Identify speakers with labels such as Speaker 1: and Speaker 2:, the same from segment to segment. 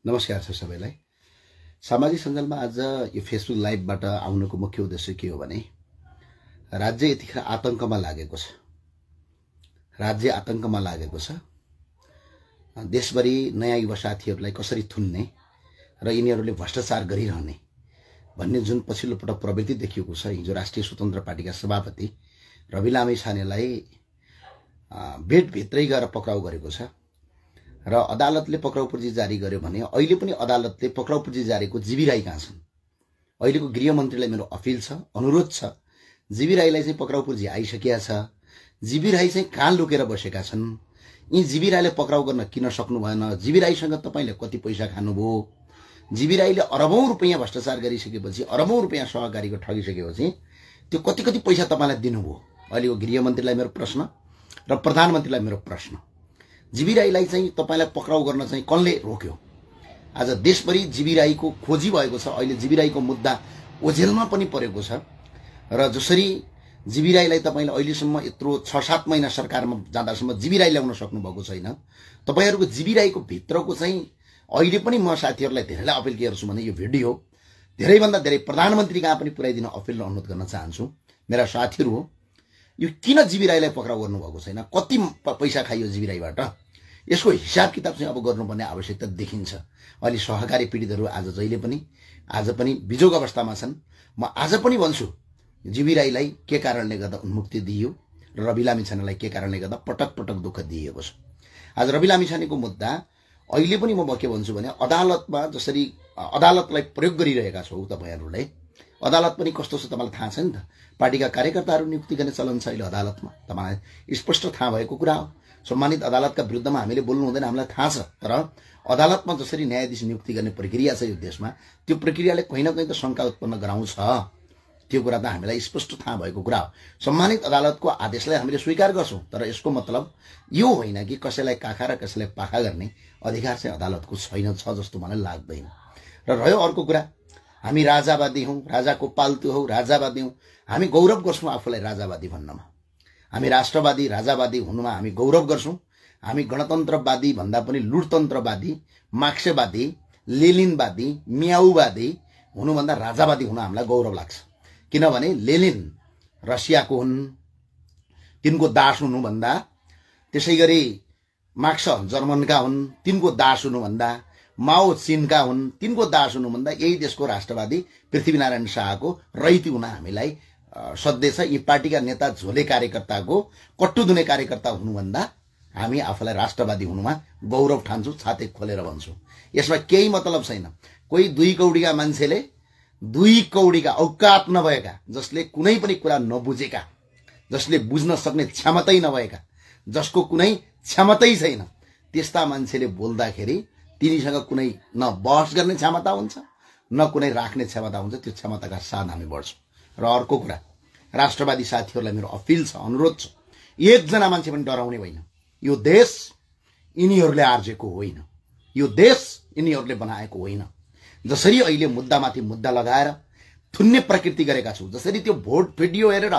Speaker 1: नमस्कार छ सबैलाई। सामाजिक सञ्जालमा आज यो फेसबुक लाइभबाट आउनुको मुख्य उद्देश्य के हो भने राज्य यतिखेर आतंकमा लागेको छ। राज्य आतंकमा लागेको छ। देशभरि नयाँ युवा साथीहरूलाई कसरी थुन्ने र यिनीहरूले भ्रष्टाचार गरिरहने भन्ने जुन पछिल्लो पटक प्रवृत्ति देखिएको छ। हिजो राष्ट्रिय स्वतन्त्र पार्टीका सभापति रवि लामिछानेलाई बेडभित्रै गएर पक्राउ गरेको छ र अदालतले पक्राउ पर्ची जारी गर्यो भने अहिले पनि अदालतले पक्राउ पर्ची जारीको जीवी राई कहाँ छन्? अहिलेको गृहमन्त्रीलाई मेरो अपिल छ, अनुरोध छ, जीवी राईलाई चाहिँ पक्राउ पर्ची आइसकेका छ। जीवी राई चाहिँ कहाँ लुकेर बसेका छन्? यी जीवी राईले पक्राउ गर्न किन सक्नु भएन? जीवी राईसँग तपाईले कति पैसा खानुभयो? जीवी राईले अरबौं रुपैयाँ भ्रष्टाचार गरिसकेपछि, अरबौं रुपैयाँ सहकारीको ठगिसकेपछि त्यो कति कति पैसा तपाईलाई दिनुभयो? अहिलेको गृहमन्त्रीलाई मेरो प्रश्न र प्रधानमन्त्रीलाई मेरो प्रश्न। जीवी राईलाई चाहिँ तपाईलाई पक्राउ गर्न चाहिँ कसले रोक्यो? आज देशभरि जीवी राईको खोजी भएको छ। अहिले जीवी राईको मुद्दा ओझेलमा पनि परेको छ र जसरी जीवी राईलाई तपाईले अहिलेसम्म यत्रो 6-7 महिना सरकारमा जाँदासम्म जीवी राई ल्याउन सक्नु भएको छैन। तपाईहरुको जीवी राईको भित्रको चाहिँ अहिले पनि म साथीहरुलाई धेरैलाई अपिल गर्छु भने यो भिडियो धेरैभन्दा धेरै प्रधानमन्त्री कहाँ पनि पुर्याइदिन अपिल र अनुरोध गर्न चाहन्छु। मेरा साथीहरु हो, यो किन जीवी राईलाई पक्राउ गर्नु भएको छैन? कति पैसा खाइयो जीवी राईबाट? यसको हिसाब किताब चाहिँ अब गर्नुपर्ने आवश्यकता देखिन्छ। अहिले सहकारी पीडितहरु आज पनि बिजोग अवस्थामा छन्। म आज पनि भन्छु जीवी राईलाई के कारणले गर्दा उन्मुक्ति दिइयो र रवि लामिछानेलाई के कारणले गर्दा पटक पटक दुःख दिइएको छ। आज रवि लामिछानेको मुद्दा अहिले पनि म के भन्छु भने अदालतमा जसरी अदालतलाई प्रयोग गरिरहेका छौ तपाईहरुले, अदालत पनि कस्तो छ तपाईलाई थाहा छ नि त। पार्टीका कार्यकर्ताहरु नियुक्ति गर्ने चलन छ अहिले अदालतमा, तपाईलाई स्पष्ट थाहा भएको कुरा हो। सम्मानित अदालतका विरुद्धमा हामीले बोल्नु हुँदैन, हामीलाई थाहा छ। तर अदालतमा जसरी न्यायाधीश नियुक्ति गर्ने प्रक्रिया छ यो देशमा, त्यो प्रक्रियाले कहीं न कहीं त शंका उत्पन्न गराउँछ। त्यो कुरा त हामीलाई स्पष्ट थाहा भएको कुरा हो। सम्मानित अदालतको आदेशलाई हामीले स्वीकार गर्छौं, तर यसको मतलब यो होइन कि कसैलाई काखा र कसैलाई पाखा गर्ने अधिकार चाहिँ अदालतको छैन छ जस्तो मलाई लाग्दैन। र रह्यो अर्को कुरा, हामी राजावादी हौं, राजाको पाल्तु हौ, राजावादी हौं। हामी गौरव गर्छौं आफूलाई राजावादी भन्नमा। हामी राष्ट्रवादी राजावादी हुनुमा हामी गौरव गर्छौं। हामी गणतन्त्रवादी भन्दा पनि लुटतन्त्रवादी, मार्क्सवादी, लेनिनवादी, म्याउवादी हुनुभन्दा राजावादी हुन हामीलाई गौरव लाग्छ। किनभने लेनिन रसियाको हुन्, तिनको दास हुनुभन्दा, त्यसैगरी मार्क्स जर्मनका हुन्, तिनको दास हुनुभन्दा, माओ चीनका हुन्, तिनको दास हुनुभन्दा यही देशको राष्ट्रवादी पृथ्वीनारायण शाहको रैती हुन हामीलाई सधैँ यी पार्टीका नेता झोले कार्यकर्ताको कट्टु धुने कार्यकर्ता हुनुभन्दा हामी आफूलाई राष्ट्रवादी हुनुमा गौरव ठान्छौं, छाती खोलेर भन्छौं। यसमा केही मतलब छैन। कोही 2 कौडीका मान्छेले, 2 कौडीका औकात नभएका, जसले कुनै पनि कुरा नबुझेका, जसले बुझ्न सक्ने क्षमतै नभएका, जसको कुनै क्षमतै छैन, त्यस्ता मान्छेले बोल्दाखेरि तिनीसँग कुनै न बहस गर्ने क्षमता हुन्छ न कुनै राख्ने क्षमता हुन्छ। त्यो क्षमताका साथ हामी बढ्छौं। र अर्को कुरा, राष्ट्रवादी साथीहरुलाई मेरो अपिल छ, अनुरोध छ, एकजना मान्छे पनि डराउने होइन। यो देश यिनीहरुले आर्जेको होइन, यो देश यिनीहरुले बनाएको होइन। जसरी अहिले मुद्दामाथि मुद्दा लगाएर थुन्ने प्रकृति गरेका छौ, जसरी त्यो भोट भिडियो हेरेर,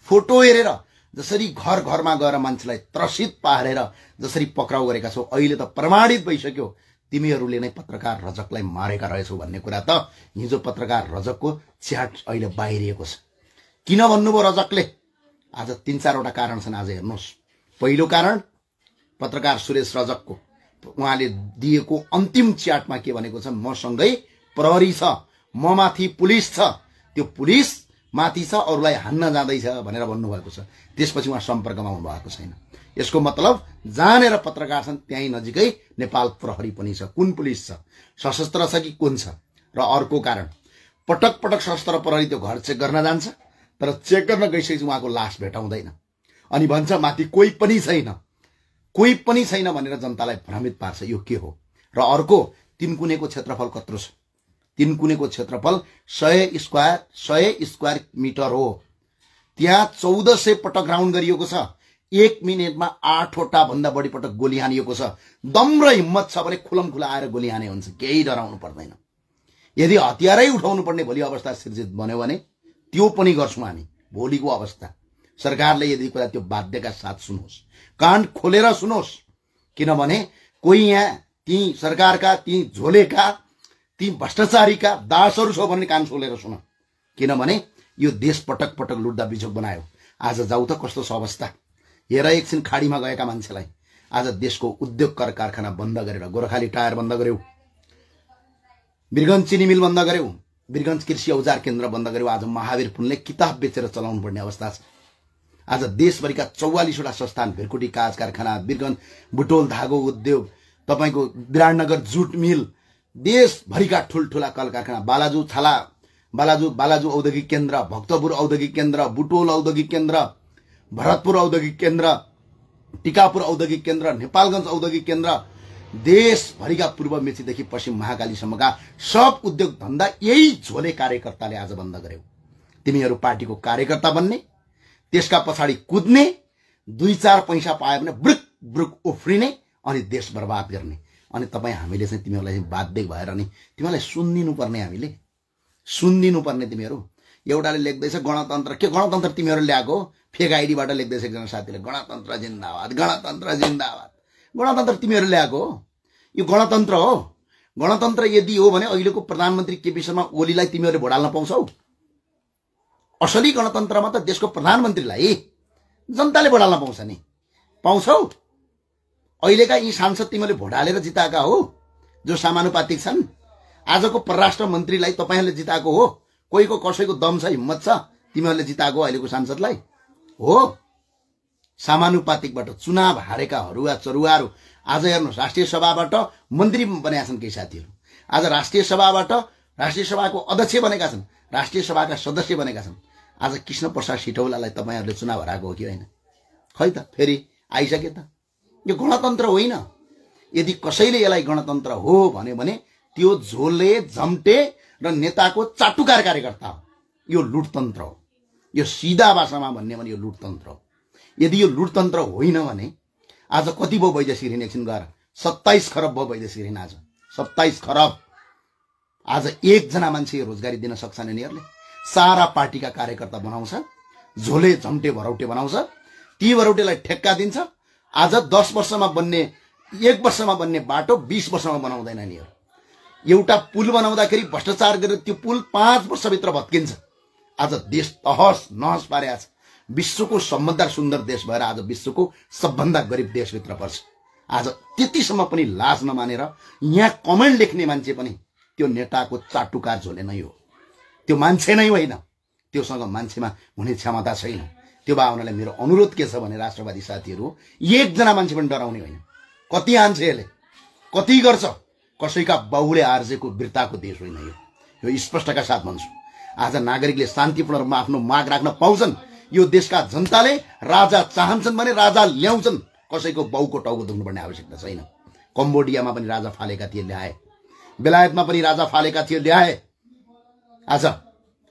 Speaker 1: फोटो हेरेर, जसरी घर घरमा गएर मान्छेलाई त्रसित पारेर जसरी पक्राउ गरेका छौ, अहिले त प्रमाणित भइसक्यो तिमीहरुले नै पत्रकार रजकलाई मारेका रहेछौ भन्ने कुरा त हिजो पत्रकार रजकको च्याट अहिले बाहिरिएको छ। किन भन्नुभयो रजकले? आज 3-4 वटा कारण छन्। आज हेर्नुस्, पहिलो कारण पत्रकार सुरेश रजकको, उहाँले दिएको अन्तिम च्याटमा के भनेको छ? मसँगै प्रहरी छ, म माथि पुलिस छ, त्यो पुलिस माथि छ, अरूलाई हान्न जाँदैछ भनेर भन्नुभएको छ। त्यसपछि उहाँ सम्पर्कमा हुनु भएको छैन। यसको मतलब जानेर पत्रकार छन् त्यही नजिकै नेपाल प्रहरी पनि छ। कुन पुलिस छ? सशस्त्र छ कि कुन छ? र अर्को कारण, पटक पटक सशस्त्र प्रहरी त्यो घर चेक गर्न जान्छ, तर चेक गर्न गइसकेपछि उहाँको लास भेटाउँदैन अनि भन्छ माथि कोही पनि छैन, कोही पनि छैन भनेर जनतालाई भ्रमित पार्छ। यो के हो? र अर्को, तिनकुनेको क्षेत्रफल कत्रो छ? तिनकुनेको क्षेत्रफल 100 स्क्वायर मिटर हो। त्यहाँ 1400 पटक राउन्ड गरिएको छ। 1 मिनेटमा 8 वटा भन्दा बढी पटक गोली हानिएको छ। दम र हिम्मत छ भने खुलम खुला आएर गोली हाने हुन्छ, केही डराउनु पर्दैन। यदि हतियारै उठाउनु पर्ने भोलि अवस्था सिर्जित बन्यो भने त्यो पनि गर्छौं हामी। भोलिको अवस्था सरकारले यदि कुरा त्यो बाध्यका साथ सुनोस्, कान खोलेर सुनोस्। किनभने कोही यहाँ ती सरकारका, ती झोलेका, ती भ्रष्टाचारीका दासहरू छौ भन्ने कान खोलेर सुन। किनभने यो देश पटक पटक लुट्दा बिजोग बनायो। आज जाऊ त कस्तो छ अवस्था। हेर एकछिन खाडीमा गएका मान्छेलाई। आज देशको उद्योग कारखाना बन्द गरेर गोर्खाली टायर बन्द गर्यौ, वीरगञ्ज चिनी मिल बन्द गर्यौ, वीरगञ्ज कृषि औजार केन्द्र बन्द गर्यौ। आज महावीर पुनले किताब बेचेर चलाउनु पर्ने अवस्था छ। आज देशभरिका 44वटा संस्थान, भिरकुटी काज कारखाना, वीरगञ्ज बुटोल धागो उद्योग, तपाईको विराटनगर जुट मिल, देशभरिका ठुल्ठुला कल कारखाना, बालाजु औद्योगिक केन्द्र, भक्तपुर औद्योगिक केन्द्र, बुटोल औद्योगिक केन्द्र, भरतपुर औद्योगिक केन्द्र, टिकापुर औद्योगिक केन्द्र, नेपालगञ्ज औद्योगिक केन्द्र, देशभरिका पूर्व मेचीदेखि पश्चिम महाकालीसम्मका सब उद्योग धन्दा यही झोले कार्यकर्ताले आज बन्द गर्यो। तिमीहरू पार्टीको कार्यकर्ता बन्ने, त्यसका पछाडि कुद्ने, 2-4 पैसा पायो भने ब्रुक ब्रुक उफ्रिने अनि देश बर्बाद गर्ने। अनि तपाईँ हामीले चाहिँ तिमीहरूलाई बाध्य भएर नि तिमीहरूलाई सुनिदिनु पर्ने, हामीले सुनिदिनु पर्ने। तिमीहरू एउटाले लेख्दैछ गणतन्त्र, के गणतन्त्र तिमीहरू ल्याएको हो? फेक आइडीबाट लेख्दैछ एकजना साथीले गणतन्त्र जिन्दाबाद, गणतन्त्र जिन्दाबाद। गणतन्त्र तिमीहरू ल्याएको हो? यो गणतन्त्र हो? गणतन्त्र यदि हो भने अहिलेको प्रधानमन्त्री केपी शर्मा ओलीलाई तिमीहरूले भोट हाल्न पाउँछौ? असली गणतन्त्रमा त देशको प्रधानमन्त्रीलाई जनताले भोट हाल्न पाउँछ नि, पाउँछौ? अहिलेका यी सांसद तिमीहरूले भोट हालेर जिताएका हो जो समानुपातिक छन्। आजको परराष्ट्र मन्त्रीलाई तपाईहरूले जिताएको हो? कोहीको कसैको दम छ, हिम्मत छ तिमीहरूले जिताएको अहिलेको सांसदलाई? हो समानुपातिकबाट चुनाव हारेका हरुवा चरुवाहरू आज हेर्नुहोस् राष्ट्रिय सभाबाट मन्त्री बनेका छन् केही साथीहरू। आज राष्ट्रिय सभाबाट राष्ट्रिय सभाको अध्यक्ष बनेका छन्, राष्ट्रिय सभाका सदस्य बनेका छन्। आज कृष्ण प्रसाद सिटौलालाई तपाईहरूले चुनाव हराएको हो कि होइन? खै त फेरि आइसके त। यो गणतन्त्र होइन। यदि कसैले यसलाई गणतन्त्र हो भन्यो भने त्यो झोले झम्टे र नेताको चाटुकार कार्यकर्ता हो। यो लुटतन्त्र हो। यो सिधा भाषामा भन्ने भने यो लुटतन्त्र हो। यदि यो लुटतन्त्र होइन भने आज कति भयो वैदेशिक ऋण एकछिन गएर 27 खरब भयो वैदेशिक ऋण। आज 27 खरब। आज एकजना मान्छे रोजगारी दिन सक्छन् यिनीहरूले। सारा पार्टीका कार्यकर्ता बनाउँछ, झोले झम्टे भरौटे बनाउँछ, ती भरौटेलाई ठेक्का दिन्छ। आज 10 वर्षमा बन्ने 1 वर्षमा बन्ने बाटो 20 वर्षमा बनाउँदैन यिनीहरू। एउटा पुल बनाउँदाखेरि भ्रष्टाचार गरेर त्यो पुल 5 वर्षभित्र भत्किन्छ। आज देश तहस नहस पारेको छ। विश्वको सबभन्दा सुन्दर देश भएर आज विश्वको सबभन्दा गरिब देशभित्र पर्छ। आज त्यतिसम्म पनि लाज नमानेर यहाँ कमेन्ट लेख्ने मान्छे पनि त्यो नेताको चाटुकार झोले नै हो। त्यो मान्छे नै होइन। त्योसँग मान्छेमा हुने क्षमता छैन। त्यो भावनालाई मेरो अनुरोध के छ भने राष्ट्रवादी साथीहरू, एकजना मान्छे पनि डराउने होइन। कति हान्छ यसले, कति गर्छ। कसैका बाहुले आर्जेको वीरताको देश होइन यो। यो स्पष्टका साथ भन्छु। आज नागरिकले शान्तिपूर्ण रूपमा आफ्नो माग राख्न पाउँछन्। यो देशका जनताले राजा चाहन्छन् भने राजा ल्याउँछन्। कसैको बाउको टाउको दुख्नुपर्ने आवश्यकता छैन। कम्बोडियामा पनि राजा फालेका थिए, ल्याए। बेलायतमा पनि राजा फालेका थिए, ल्याए। आज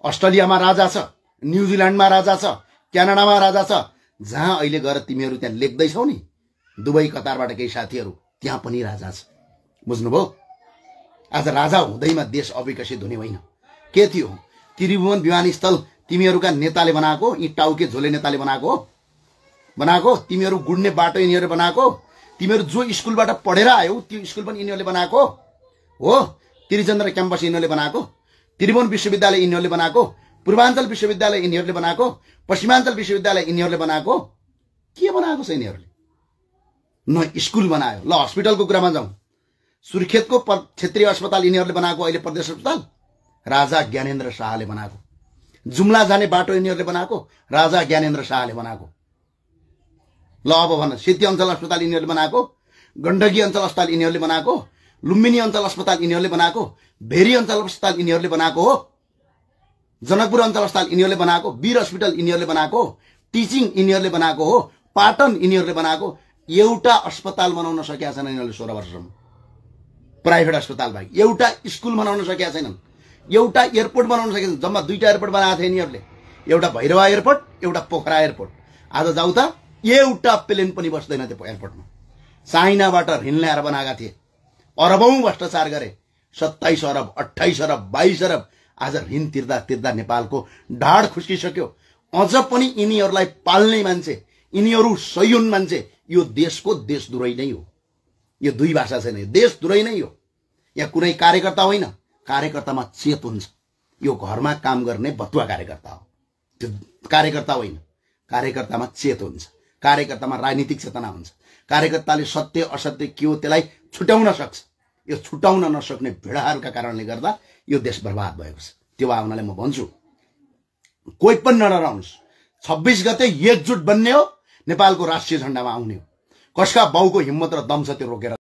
Speaker 1: अस्ट्रेलियामा राजा छ, न्युजिल्यान्डमा राजा छ, क्यानाडामा राजा छ। जहाँ अहिले गएर तिमीहरू त्यहाँ लेख्दैछौ नि, दुबई कतारबाट केही साथीहरू, त्यहाँ पनि राजा छ। बुझ्नुभयो? आज राजा हुँदैमा देश अविकसित हुने होइन। के थियो? त्रिभुवन विमानस्थल तिमीहरूका नेताले बनाएको, यी टाउके झोले नेताले बनाएको। तिमीहरू गुड्ने बाटो यिनीहरूले बनाएको। तिमीहरू जो स्कुलबाट पढेर आयौ त्यो स्कुल पनि यिनीहरूले बनाएको हो। त्रिचन्द्र क्याम्पस यिनीहरूले बनाएको, त्रिभुवन विश्वविद्यालय यिनीहरूले बनाएको, पूर्वाञ्चल विश्वविद्यालय यिनीहरूले बनाएको, पश्चिमाञ्चल विश्वविद्यालय यिनीहरूले बनाएको। के बनाएको छ यिनीहरूले? न स्कुल बनायो। ल हस्पिटलको कुरामा जाउँ। सुर्खेतको क्षेत्रीय अस्पताल यिनीहरूले बनाएको, अहिले प्रदेश अस्पताल राजा ज्ञानेन्द्र शाहले बनाएको। जुम्ला जाने बाटो यिनीहरूले बनाएको, राजा ज्ञानेन्द्र शाहले बनाएको। ल अब भन, सेती अञ्चल अस्पताल यिनीहरूले बनाएको, गण्डकी अञ्चल अस्पताल यिनीहरूले बनाएको, लुम्बिनी अञ्चल अस्पताल यिनीहरूले बनाएको, भेरी अञ्चल अस्पताल यिनीहरूले बनाएको हो, जनकपुर अञ्चल अस्पताल यिनीहरूले बनाएको, वीर हस्पिटल यिनीहरूले बनाएको, टिचिङ यिनीहरूले बनाएको हो, पाटन यिनीहरूले बनाएको। एउटा अस्पताल बनाउन सकेका छैनन् यिनीहरूले 16 वर्षसम्म। प्राइभेट अस्पताल बाहेक एउटा स्कुल बनाउन सकेका छैनन्, एउटा एयरपोर्ट बनाउन सकेका छैनन्। जम्मा 2टा एयरपोर्ट बनाएको थिए यिनीहरूले, एउटा भैरवा एयरपोर्ट, एउटा पोखरा एयरपोर्ट। आज जाऊ त, एउटा प्लेन पनि बस्दैन त्यो एयरपोर्टमा। चाइनाबाट ऋण ल्याएर बनाएका थिए, अरबौं भ्रष्टाचार गरे। 27 अरब, 28 अरब, 22 अरब। आज ऋण तिर्दा तिर्दा नेपालको ढाड खुस्किसक्यो। अझ पनि यिनीहरूलाई पाल्ने मान्छे, यिनीहरू सही हुन् मान्छे, यो देशको देशद्रोही नै हो। यो दुई भाषा छैन, देशद्रोही नै हो। यहाँ कुनै कार्यकर्ता होइन, कार्यकर्तामा चेत हुन्छ। यो घरमा काम गर्ने बतुवा कार्यकर्ता हो, त्यो कार्यकर्ता होइन। कार्यकर्तामा चेत हुन्छ, कार्यकर्तामा राजनीतिक चेतना हुन्छ, कार्यकर्ताले सत्य असत्य के हो त्यसलाई छुट्याउन सक्छ। यो छुट्याउन नसक्ने भिडाहरूका कारणले गर्दा यो देश बर्बाद भएको छ। त्यो भावनाले म भन्छु, कोही पनि नडराउनुस्। 26 गते एकजुट बन्ने हो, नेपालको राष्ट्रिय झण्डामा आउने हो। कसका बाउको हिम्मत र दम छ त्यो रोकेर